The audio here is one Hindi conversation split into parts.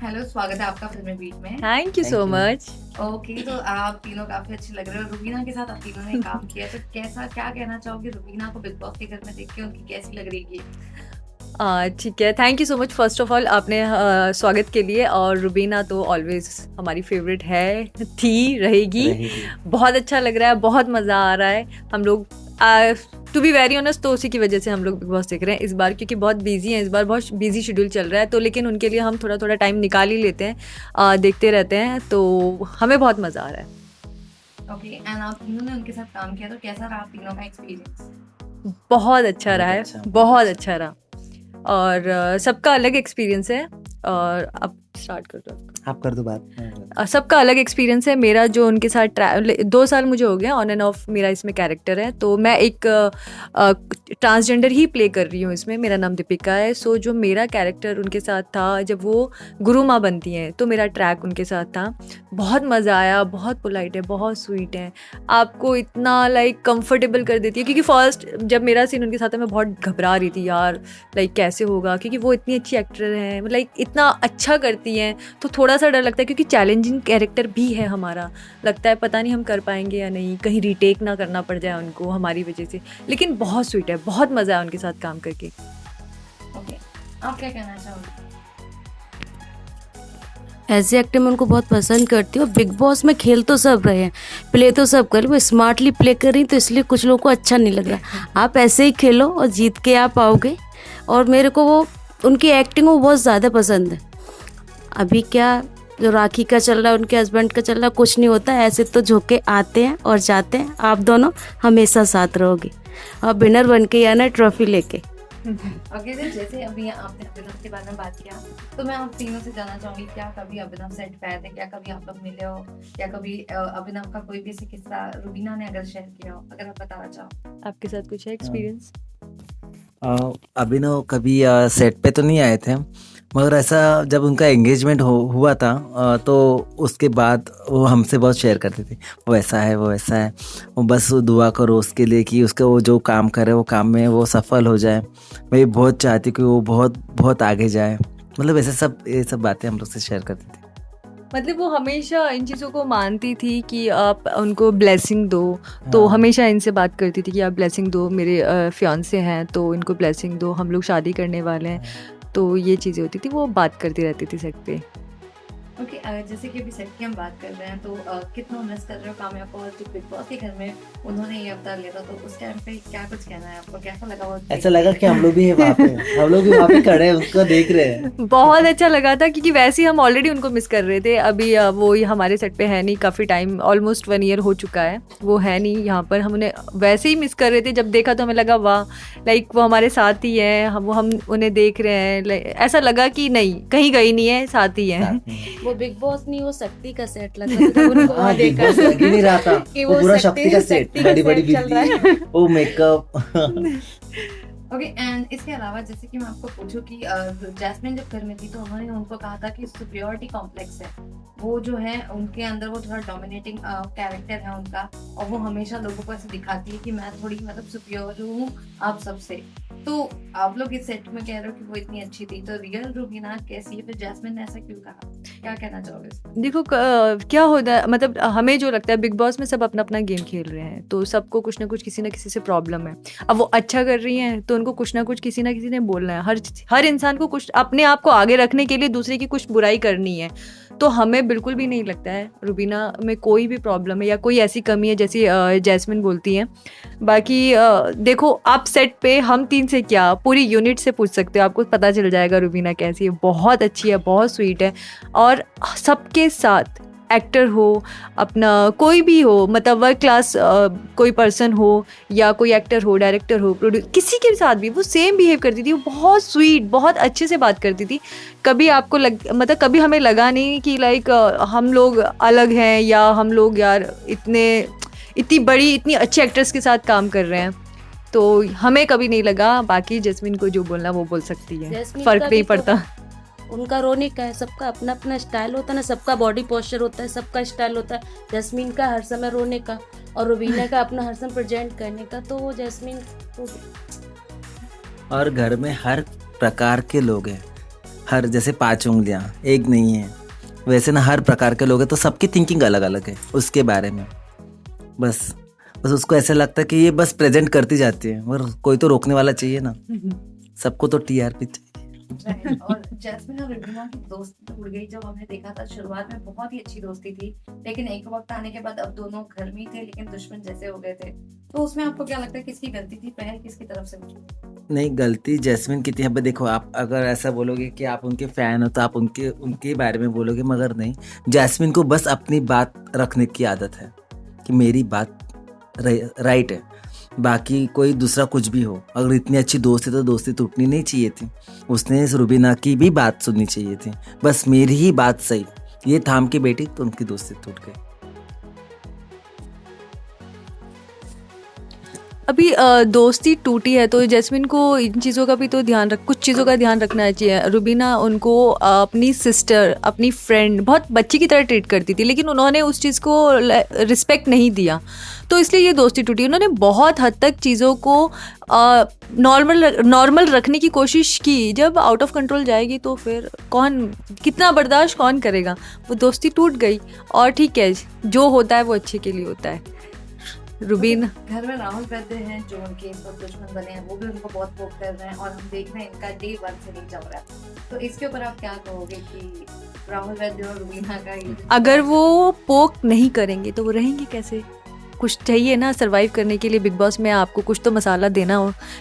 हेलो, स्वागत है आपका फिल्मी बीट में। Thank you Thank so you. Much. Okay, तो आप तीनों काफी अच्छे लग रहे हो। रुबीना के साथ आप तीनों ने काम किया, तो कैसा क्या कहना चाहोगे रुबीना को बिग बॉस के घर में देख के, उनकी कैसी लग रही है? ठीक है, thank you so much first of all आपने स्वागत के लिए। और रुबीना तो ऑलवेज हमारी फेवरेट है, थी, रहेगी। बहुत अच्छा लग रहा है, बहुत मज़ा आ रहा है। हम लोग टू बी वेरी ऑनेस्ट तो उसी की वजह से हम लोग बिग बॉस देख रहे हैं इस बार, क्योंकि बहुत बिजी हैं इस बार, बहुत बिजी शेड्यूल चल रहा है। तो लेकिन उनके लिए हम थोड़ा थोड़ा टाइम निकाल ही लेते हैं, देखते रहते हैं, तो हमें बहुत मज़ा आ रहा है। ओके, एंड आप तीनों ने उनके साथ काम किया, तो कैसा रहा आप तीनों का एक्सपीरियंस? बहुत अच्छा रहा है, बहुत अच्छा रहा। और सबका अलग एक्सपीरियंस है। और अब स्टार्ट कर दो, आप कर दो बात। सबका अलग एक्सपीरियंस है। मेरा जो उनके साथ 2 साल मुझे हो गया, ऑन एंड ऑफ मेरा इसमें कैरेक्टर है। तो मैं एक ट्रांसजेंडर ही प्ले कर रही हूँ इसमें। मेरा नाम दीपिका है। सो जो मेरा कैरेक्टर उनके साथ था, जब वो गुरु माँ बनती हैं, तो मेरा ट्रैक उनके साथ था। बहुत मज़ा आया, बहुत पोलाइट है, बहुत स्वीट है, आपको इतना लाइक कंफर्टेबल कर देती है। क्योंकि फर्स्ट जब मेरा सीन उनके साथ है, मैं बहुत घबरा रही थी यार, लाइक कैसे होगा, क्योंकि वो इतनी अच्छी एक्टर हैं, लाइक इतना अच्छा करती हैं। तो थोड़ा सा डर लगता है, क्योंकि चैलेंजिंग कैरेक्टर भी है हमारा। लगता है पता नहीं हम कर पाएंगे या नहीं, कहीं रीटेक ना करना पड़ जाए उनको हमारी वजह से। लेकिन बहुत स्वीट है, बहुत मज़ा आया उनके साथ काम करके। ओके, आप क्या कहना चाहोगे? ऐसे एक्टर मैं उनको बहुत पसंद करती हूँ। बिग बॉस में खेल तो सब रहे हैं, प्ले तो सब कर, वो स्मार्टली प्ले कर रही, तो इसलिए कुछ लोगों को अच्छा नहीं लग रहा। आप ऐसे ही खेलो और जीत के आप आओगे। और मेरे को वो उनकी एक्टिंग वो बहुत ज़्यादा पसंद है। अभी क्या जो राखी का चल रहा है, उनके हस्बैंड का चल रहा है, कुछ नहीं होता है। ऐसे तो झोंके आते हैं और जाते हैं। आप दोनों हमेशा साथ रहोगे और विनर बन के आना ट्रॉफी लेके। ओके, तो जैसे अभी आपने अभिनव के बारे में बात किया, तो मैं आप तीनों से जानना चाहूंगी, क्या कभी अभिनव सेट पे आए थे? क्या कभी आप लोग मिले हो? क्या कभी अभिनव का कोई भी ऐसे किस्सा रुबीना ने अगर शेयर किया हो, अगर आप बताना चाहो? आपके साथ कुछ है एक्सपीरियंस? अभिनव कभी सेट पे तो नहीं आए थे, मगर ऐसा जब उनका एंगेजमेंट हुआ था तो उसके बाद वो हमसे बहुत शेयर करते थे, वो ऐसा है, वो ऐसा है, वो बस दुआ करो उसके लिए कि उसका वो जो काम करे वो काम में वो सफल हो जाए। मैं बहुत चाहती कि वो बहुत बहुत आगे जाए। मतलब ऐसे सब ये सब बातें हम लोग से शेयर करते थे। मतलब वो हमेशा इन चीज़ों को मानती थी कि आप उनको ब्लेसिंग दो। तो हाँ। हमेशा इनसे बात करती थी कि आप ब्लेसिंग दो, मेरे फियांसे हैं तो इनको ब्लेसिंग दो, हम लोग शादी करने वाले हैं। तो ये चीज़ें होती थी, वो बात करती रहती थी सेट पे। ओके, जैसे कि अभी सेट की हम बात कर रहे हैं, तो कितना मिस कर रहे हो काम्या को? और जो बिग बॉस के घर में उन्होंने ये अवतार लिया था, तो उस टाइम पे क्या कुछ कहना है आपको? कैसा लगा वो? ऐसा लगा कि हम लोग भी है वहाँ पे, हम लोग भी वहाँ पे खड़े हैं, उसको देख रहे हैं। बहुत अच्छा लगा था, क्योंकि वैसे ही हम ऑलरेडी उनको मिस कर रहे थे। अभी वो ये हमारे सेट पे है नहीं, काफ़ी टाइम, ऑलमोस्ट 1 ईयर हो चुका है वो है नहीं यहाँ पर। हम उन्हें वैसे ही मिस कर रहे थे। जब देखा तो हमें लगा वाह, लाइक वो हमारे साथ ही है, हम उन्हें देख रहे हैं। ऐसा लगा कि नहीं, कहीं गई नहीं है, साथ ही है। वो बिग बॉस नहीं, वो शक्ति का सेट लगा था जब उनको वहाँ देखा बस लग ही नहीं रहा था कि वो पूरा शक्ति का सेट, शक्ति का बड़ी बड़ी सेट चल रहा है। बिजली, वो मेकअप। ओके, एंड इसके अलावा जैसे कि मैं आपको पूछूं कि जैस्मिन जब घर में थी, तो उन्होंने उनको कहा था कि सुपीरियरिटी कॉम्प्लेक्स है वो, जो है उनके अंदर वो थोड़ा डोमिनेटिंग कैरेक्टर है उनका, और वो हमेशा लोगों को ऐसे दिखाती है कि मैं थोड़ी मतलब सुपीरियर हूँ आप सबसे। तो आप लोग इस सेट में कह रहे हो कि वो इतनी अच्छी थी, तो रियल रुबीना कैसी है? फिर जैस्मिन ने ऐसा क्यों कहा? क्या कहना चाहोगे इस पर? देखो क्या होता है, मतलब हमें जो लगता है बिग बॉस में सब अपना अपना गेम खेल रहे हैं, तो सबको कुछ ना कुछ किसी ना किसी से प्रॉब्लम है। अब वो अच्छा कर रही हैं तो उनको कुछ ना कुछ किसी ना किसी ने बोलना है। हर इंसान को कुछ अपने आप को आगे रखने के लिए दूसरे की कुछ बुराई करनी है। तो हमें बिल्कुल भी नहीं लगता है रुबीना में कोई भी प्रॉब्लम है या कोई ऐसी कमी है जैसी जैस्मिन बोलती हैं। बाकी देखो, आप सेट पे हम 3 से क्या, पूरी यूनिट से पूछ सकते हो, आपको पता चल जाएगा रुबीना कैसी है। बहुत अच्छी है, बहुत स्वीट है, और सबके साथ, एक्टर हो, अपना कोई भी हो, मतलब वर्क क्लास कोई पर्सन हो या कोई एक्टर हो, डायरेक्टर हो, प्रोड्यूसर, किसी के साथ भी वो सेम बिहेव करती थी। वो बहुत स्वीट, बहुत अच्छे से बात करती थी। कभी आपको मतलब कभी हमें लगा नहीं कि लाइक हम लोग अलग हैं, या हम लोग यार इतनी बड़ी, इतनी अच्छी एक्ट्रेस के साथ काम कर रहे हैं। तो हमें कभी नहीं लगा। बाकी जैस्मिन को जो बोलना वो बोल सकती है, फर्क नहीं पड़ता। उनका रोने का है, सबका अपना अपना स्टाइल होता है ना, सबका बॉडी पोस्चर होता है, सबका स्टाइल होता है। जैस्मिन का हर समय रोने का, और रुबीना का अपना हर समय प्रेजेंट करने का। तो वो जैस्मिन और घर में हर प्रकार के लोग हैं, हर जैसे 5 उंगलियां एक नहीं है, वैसे ना हर प्रकार के लोग हैं, तो सबकी थिंकिंग अलग अलग है उसके बारे में। बस उसको ऐसा लगता है कि ये बस प्रेजेंट करती जाती है, मगर कोई तो रोकने वाला चाहिए ना, सबको तो टीआरपी चाहिए। Right. और जैस्मिन और रुबीना की दोस्ती टूट गई जब हमने देखा था। शुरुआत में बहुत ही अच्छी दोस्ती थी, लेकिन एक वक्त आने के बाद अब दोनों घर में ही थे लेकिन दुश्मन जैसे हो गए थे। तो उसमें आपको क्या लगता है किसकी गलती थी, पहल किसकी तरफ से हुई? नहीं, गलती जैस्मिन की थी। अब देखो, आप अगर ऐसा बोलोगे कि आप उनके फैन हो तो आप उनके बारे में बोलोगे, मगर नहीं, जैस्मिन को बस अपनी बात रखने की आदत है कि मेरी बात राइट है, बाकी कोई दूसरा कुछ भी हो। अगर इतनी अच्छी दोस्त है तो दोस्ती टूटनी नहीं चाहिए थी, उसने रुबीना की भी बात सुननी चाहिए थी, बस मेरी ही बात सही, ये थाम के बैठी तो उनकी दोस्ती टूट गई। अभी दोस्ती टूटी है तो जैस्मिन को इन चीज़ों का भी तो कुछ चीज़ों का ध्यान रखना चाहिए। रुबीना उनको अपनी सिस्टर, अपनी फ्रेंड बहुत बच्ची की तरह ट्रीट करती थी, लेकिन उन्होंने उस चीज़ को रिस्पेक्ट नहीं दिया, तो इसलिए ये दोस्ती टूटी। उन्होंने बहुत हद तक चीज़ों को नॉर्मल रखने की कोशिश की, जब आउट ऑफ कंट्रोल जाएगी तो फिर कितना बर्दाश्त कौन करेगा। वो दोस्ती टूट गई और ठीक है, जो होता है वो अच्छे के लिए होता है। रुबीना घर में राहुल वैद्य हैं जो उनके इस वक्त दुश्मन बने हैं, वो भी उनको बहुत पोक कर रहे हैं और हम देख रहे हैं इनका डे 1 से नहीं चल रहा है। तो इसके ऊपर आप क्या कहोगे कि राहुल वैद्य और रुबीना का ये अगर वो पोक नहीं करेंगे तो वो रहेंगे कैसे? कुछ चाहिए ना सरवाइव करने के लिए। बिग बॉस में आपको कुछ तो मसाला देना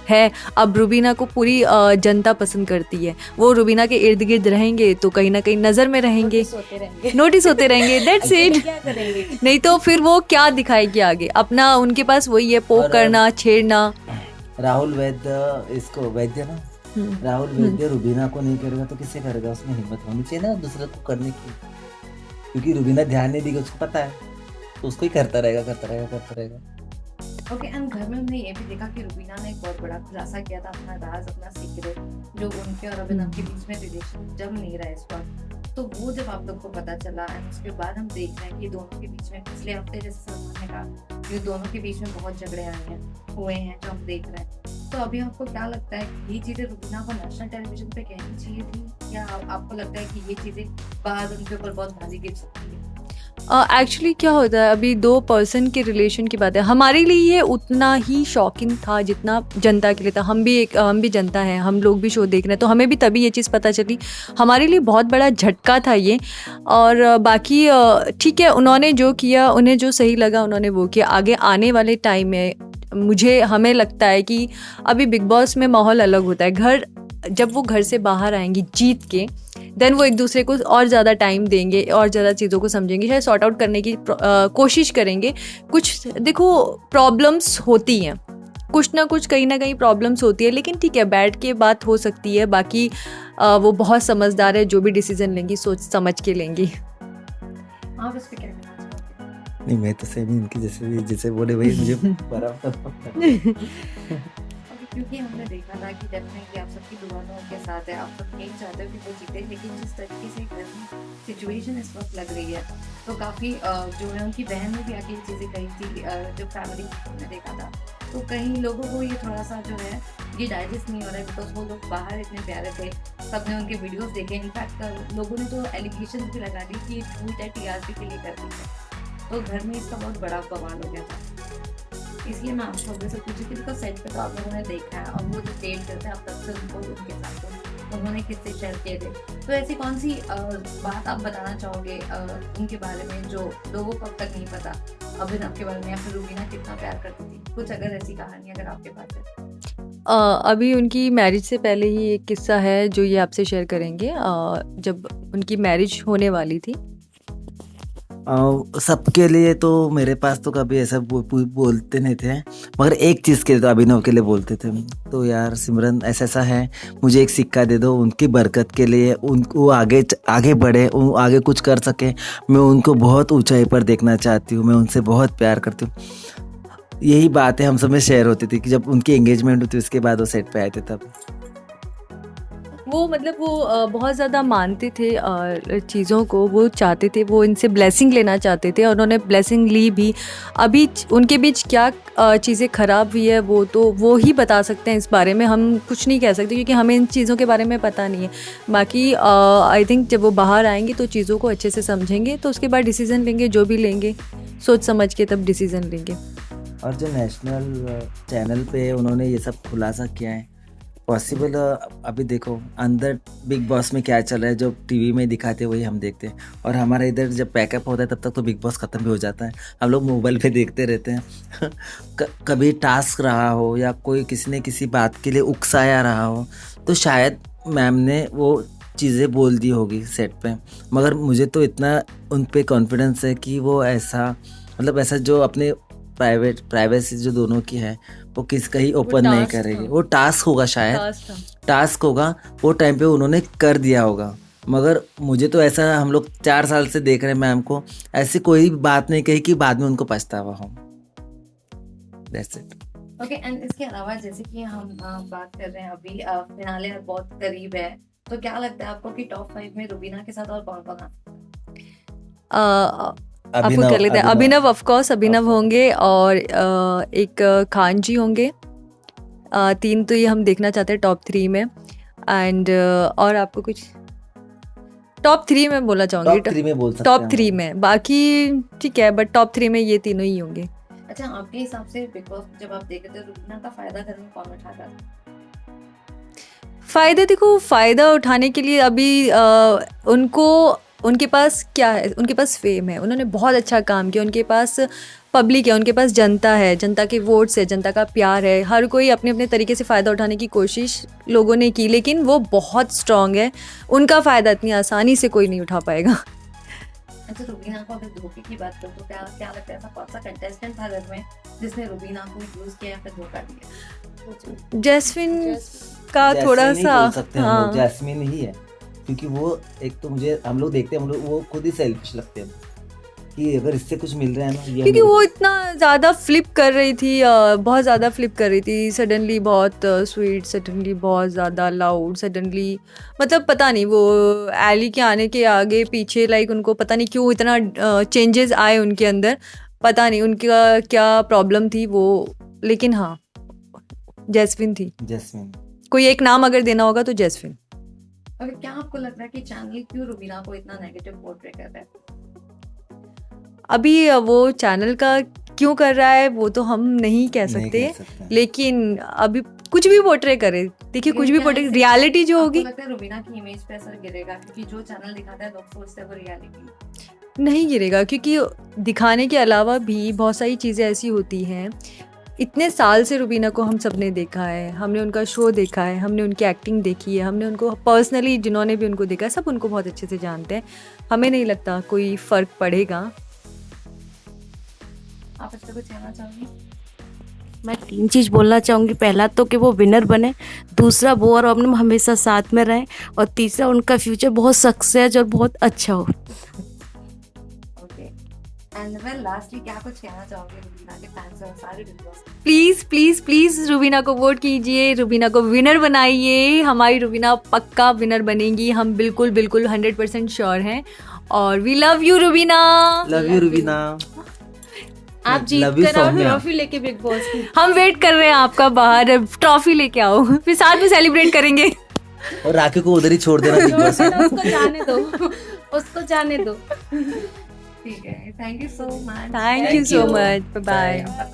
है। अब रुबीना को पूरी जनता पसंद करती है, वो रुबीना के इर्द गिर्द रहेंगे तो कहीं ना कहीं नज़र में रहेंगे, नोटिस होते रहेंगे। That's it. क्या करेंगे? नहीं तो फिर वो क्या दिखाएगी आगे? अपना उनके पास वही है, पोक करना, छेड़ना। राहुल वैद्य, इसको वैद्य ना, राहुल वैद्य रुबीना को नहीं करेगा तो किससे करेगा? उसमें हिम्मत होनी चाहिए ना दूसरे को करने की, क्योंकि रुबीना ध्यान नहीं देगी, उसको पता है, तो उसको ही करता रहेगा। ओके। एंड घर में हमने ये भी देखा कि रुबीना ने एक बहुत बड़ा खुलासा किया था, अपना राज, अपना सीक्रेट, जो उनके और अभिनव के बीच में रिलेशन जम नहीं रहा है इस वक्त। तो वो जब आप लोग को पता चला एंड उसके बाद हम देख रहे हैं कि दोनों के बीच में पिछले हफ्ते, जैसे सलमान ने कहा, ये दोनों के बीच में बहुत झगड़े हुए हैं जो हम देख रहे हैं। तो अभी आपको क्या लगता है कि ये चीजें रुबीना को नेशनल टेलीविजन पे कहनी चाहिए थी, या आपको लगता है कि ये चीजें बाहर उनके ऊपर बहुत भारी गिर सकती है? एक्चुअली क्या होता है, अभी 2 पर्सन के रिलेशन की बात है। हमारे लिए ये उतना ही शॉकिंग था जितना जनता के लिए था। हम भी जनता हैं, हम लोग भी शो देख रहे हैं, तो हमें भी तभी ये चीज़ पता चली। हमारे लिए बहुत बड़ा झटका था ये। और बाकी ठीक है, उन्होंने जो किया, उन्हें जो सही लगा उन्होंने वो किया। आगे आने वाले टाइम में हमें लगता है कि अभी बिग बॉस में माहौल अलग होता है। जब वो घर से बाहर आएंगी जीत के, देन वो एक दूसरे को और ज़्यादा टाइम देंगे और ज़्यादा चीज़ों को समझेंगे, शायद सॉर्ट आउट करने की कोशिश करेंगे। कुछ देखो प्रॉब्लम्स होती हैं, कुछ ना कुछ कहीं ना कहीं प्रॉब्लम्स होती है, लेकिन ठीक है, बैठ के बात हो सकती है। बाकी वो बहुत समझदार है, जो भी डिसीजन लेंगी सोच समझ के लेंगी। आप इस पे क्या कहना चाहोगे? नहीं, मैं तो सेम ही इनकी जैसे बोले वही मुझे बराबर। क्योंकि हमने देखा था कि डेफिनेटली आप सबकी दुआओं के साथ है, आप सब यही चाहते हो कि वो जीते, लेकिन जिस तरीके से घर में सिचुएशन इस वक्त लग रही है, तो काफ़ी जो है उनकी बहन ने भी आके ये चीज़ें कही थी, जो फैमिली में देखा था, तो कई लोगों को ये थोड़ा सा जो है ये डाइजेस्ट नहीं हो रहा है, बिकॉज वो लोग बाहर इतने प्यारे थे, सबने उनके वीडियोस देखे। इनफैक्ट लोगों ने तो एलिगेशन भी लगा दी कि ट्वीट है टीआरपी के लिए कर दी है, तो घर में इसका बहुत बड़ा बवाल हो गया था। इसलिए मैं आपको अगर से पूछी थी, बिकॉज सेट पे तो आप लोगों ने देखा है और वो जो डेट करते हैं आप तब से उनको उनके साथ तो उन्होंने किससे शेयर किए थे, तो ऐसी कौन सी बात आप बताना चाहोगे उनके बारे में जो लोगों को अब तक नहीं पता, अभिनव के बारे में, या फिर रुबीना कितना प्यार करती थी, कुछ अगर ऐसी कहानी अगर आपके पास है? अभी उनकी मैरिज से पहले ही एक किस्सा है जो ये आपसे शेयर करेंगे। जब उनकी मैरिज होने वाली थी, सबके लिए तो मेरे पास तो कभी ऐसा बोलते नहीं थे, मगर एक चीज़ के लिए तो अभिनव के लिए बोलते थे। तो यार सिमरन, ऐसा है, मुझे एक सिक्का दे दो उनकी बरकत के लिए, उनको आगे बढ़े, वो आगे कुछ कर सके। मैं उनको बहुत ऊंचाई पर देखना चाहती हूँ, मैं उनसे बहुत प्यार करती हूँ। यही बातें हम सब में शेयर होती थी कि जब उनकी एंगेजमेंट होती उसके बाद वो सेट पे आए थे तब। वो मतलब वो बहुत ज़्यादा मानते थे चीज़ों को, वो चाहते थे, वो इनसे ब्लेसिंग लेना चाहते थे और उन्होंने ब्लेसिंग ली भी। अभी उनके बीच क्या चीज़ें ख़राब हुई है वो तो वो ही बता सकते हैं, इस बारे में हम कुछ नहीं कह सकते क्योंकि हमें इन चीज़ों के बारे में पता नहीं है। बाकी आई थिंक जब वो बाहर आएंगे तो चीज़ों को अच्छे से समझेंगे, तो उसके बाद डिसीज़न लेंगे, जो भी लेंगे सोच समझ के तब डिसीज़न लेंगे। और जो नेशनल चैनल पे उन्होंने ये सब खुलासा किया है, पॉसिबल अभी देखो अंदर बिग बॉस में क्या चल रहा है, जो टीवी में दिखाते हैं वही हम देखते हैं, और हमारा इधर जब पैकअप होता है तब तक तो बिग बॉस ख़त्म भी हो जाता है, हम लोग मोबाइल पे देखते रहते हैं। कभी टास्क रहा हो या कोई किसी ने किसी बात के लिए उकसाया रहा हो तो शायद मैम ने वो चीज़ें बोल दी होगी सेट पे, मगर मुझे तो इतना उन पे कॉन्फिडेंस है कि वो ऐसा मतलब ऐसा जो अपने प्राइवेसी जो दोनों की है वो किस कहीं ओपन नहीं टास्क करेगी। था। वो टास्क होगा, शायद टास्क होगा, वो टाइम पे उन्होंने कर दिया होगा। मगर मुझे तो ऐसा, हम लोग 4 साल से देख रहे हैं मैम को, ऐसी कोई बात नहीं कही कि बाद में उनको पछतावा हो। That's it. ओके, एंड इसके अलावा जैसे कि हम बात कर रहे हैं अभी फिनाले बहुत करीब है, तो क्या लगता है आपको कि टॉप 5 में रुबीना के साथ और कौन कौन आ आपको क्या लगता है? अभिनव, ऑफ कोर्स अभिनव होंगे और एक खान जी होंगे। 3 तो ये हम देखना चाहते हैं टॉप 3 में। एंड और आपको कुछ टॉप 3 में बोलना चाहूँगी, टॉप 3 में बोल सकते टॉप हैं 3 में, बाकी ठीक है बट टॉप 3 में ये तीनों ही होंगे। अच्छा, आपके हिसाब से बिग बॉस जब आप देख रहे थे रुबीना का फायदा घर में कौन उठा रहा था? फ़ायदा देखो, फ़ायदा उठाने के लिए अभी उनके पास क्या है, उनके पास फेम है, उन्होंने बहुत अच्छा काम किया, उनके पास पब्लिक है, उनके पास जनता है, जनता के वोट्स है, जनता का प्यार है, हर कोई अपने अपने तरीके से फ़ायदा उठाने की कोशिश लोगों ने की, लेकिन वो बहुत स्ट्रांग है, उनका फ़ायदा इतनी आसानी से कोई नहीं उठा पाएगा। अच्छा, रुबीना को अगर धोखे की बात करूँ तो क्या लगता है ऐसा कौन सा कंटेस्टेंट था घर में जिसने रुबीना को यूज किया या फिर धोखा दिया? जैस्मिन का थोड़ा सा, हाँ, जैस्मिन ही है, क्योंकि वो एक तो मुझे हम लोग देखते हैं, हम लोग वो खुद ही सेल्फिश लगते हैं कि अगर इससे कुछ मिल रहा है ना, ये क्योंकि वो इतना ज़्यादा फ्लिप कर रही थी, बहुत ज़्यादा फ्लिप कर रही थी, सडनली बहुत स्वीट, सडनली बहुत ज़्यादा लाउड, सडनली मतलब पता नहीं वो एली के आने के आगे पीछे लाइक उनको पता नहीं क्यों इतना चेंजेस आए उनके अंदर, पता नहीं उनका क्या प्रॉब्लम थी वो, लेकिन हाँ जैस्मिन थी। जैस्मिन, कोई एक नाम अगर देना होगा तो जैस्मिन। अगर क्या आपको लग रहा है कि चैनल क्यों रुबीना को इतना नेगेटिव पोर्ट्रे कर रहा है? अभी वो चैनल का क्यों कर रहा है वो तो हम नहीं कह सकते, लेकिन अभी कुछ भी पोर्ट्रे करे, देखिए कुछ भी पोर्ट्रे, रियलिटी जो होगी, लगता है रुबीना की इमेज पे असर गिरेगा क्योंकि जो चैनल दिखाता है लोग सोचते हैं वो रियलिटी नहीं गिरेगा, क्योंकि दिखाने के अलावा भी बहुत सारी चीज़ें ऐसी होती हैं। इतने साल से रुबीना को हम सब ने देखा है, हमने उनका शो देखा है, हमने उनकी एक्टिंग देखी है, हमने उनको पर्सनली जिन्होंने भी उनको देखा है सब उनको बहुत अच्छे से जानते हैं, हमें नहीं लगता कोई फ़र्क पड़ेगा। आप इस पे कुछ कहना चाहोगे? मैं 3 चीज़ बोलना चाहूँगी। पहला तो कि वो विनर बने, दूसरा वो और अमन हमेशा साथ में रहें, और तीसरा उनका फ्यूचर बहुत सक्सेस और बहुत अच्छा हो। ओके, एंड वेल लास्टली क्या कुछ कहना चाहोगे रुबीना के फैंस और सारे big boss? Please please please Rubina को वोट कीजिए, रुबीना को विनर बनाइए, हमारी रुबीना पक्का विनर बनेगी, हम बिल्कुल बिल्कुल 100% श्योर हैं, और we love you Rubina. Love you Rubina. आप जीत कर आओ ट्रॉफी लेके बिग बॉस की। हम वेट कर रहे हैं आपका बाहर, ट्रॉफी लेके आओ, फिर साथ में सेलिब्रेट करेंगे। और राखी को उधर ही छोड़ देना बिग बॉस में। उसको जाने दो, उसको जाने दो। ठीक है, thank you so much. Thank you so much, bye bye.